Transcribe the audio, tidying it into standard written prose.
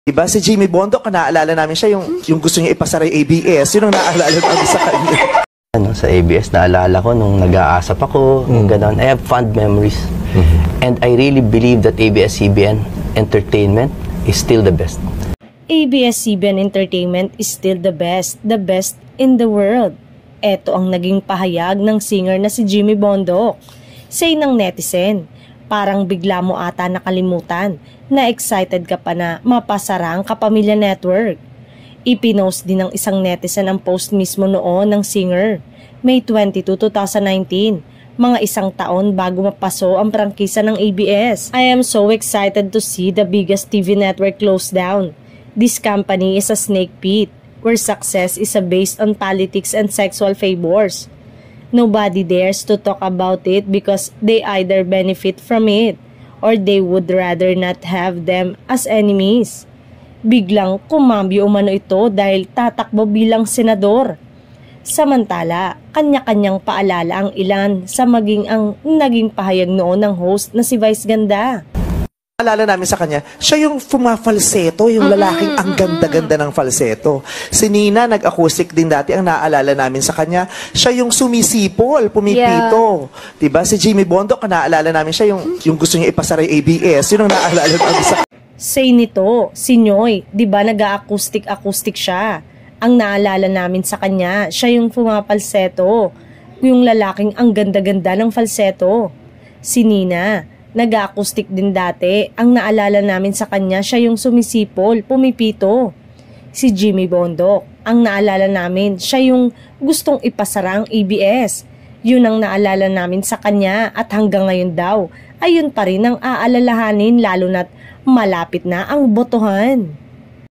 Diba si Jimmy Bondoc, naalala namin siya yung gusto niya ipasara yung ABS, yun ang naalala namin sa kanya. Sa ABS, naalala ko nung nag-aasap ako, gano'n. I have fond memories. And I really believe that ABS-CBN Entertainment is still the best. ABS-CBN Entertainment is still the best in the world. Ito ang naging pahayag ng singer na si Jimmy Bondoc. Say ng netizen, parang bigla mo ata nakalimutan na excited ka pa na mapasara ang Kapamilya Network. Ipinost din ng isang netizen ang post mismo noon ng singer, May 22, 2019, mga isang taon bago mapaso ang prangkisa ng ABS. I am so excited to see the biggest TV network close down. This company is a snake pit, where success is based on politics and sexual favors. Nobody dares to talk about it because they either benefit from it or they would rather not have them as enemies. Biglang kumambyo umano ito dahil tatakbo bilang senador. Samantala, kanya-kanyang paalala ang ilan sa naging pahayag noon ng host na si Vice Ganda. Alala namin sa kanya, siya yung fumafalseto, yung lalaking ang ganda-ganda ng falseto. Si Nina, nag-acoustic din dati, ang naalala namin sa kanya, siya yung sumisipol, pumipito. Diba? Si Jimmy Bondoc, naalala namin siya yung gusto niya ipasara yung ABS, yun ang naalala namin sa kanya. Say nito, si Nyoy, diba nag-acoustic siya? Ang naalala namin sa kanya, siya yung fumafalseto, yung lalaking ang ganda-ganda ng falseto. Si Nina, nag-acoustic din dati. Ang naalala namin sa kanya, siya yung sumisipol, pumipito. Si Jimmy Bondoc, ang naalala namin, siya yung gustong ipasara ang ABS. Yun ang naalala namin sa kanya at hanggang ngayon daw, ayun pa rin ang aalalahanin lalo na't malapit na ang botohan.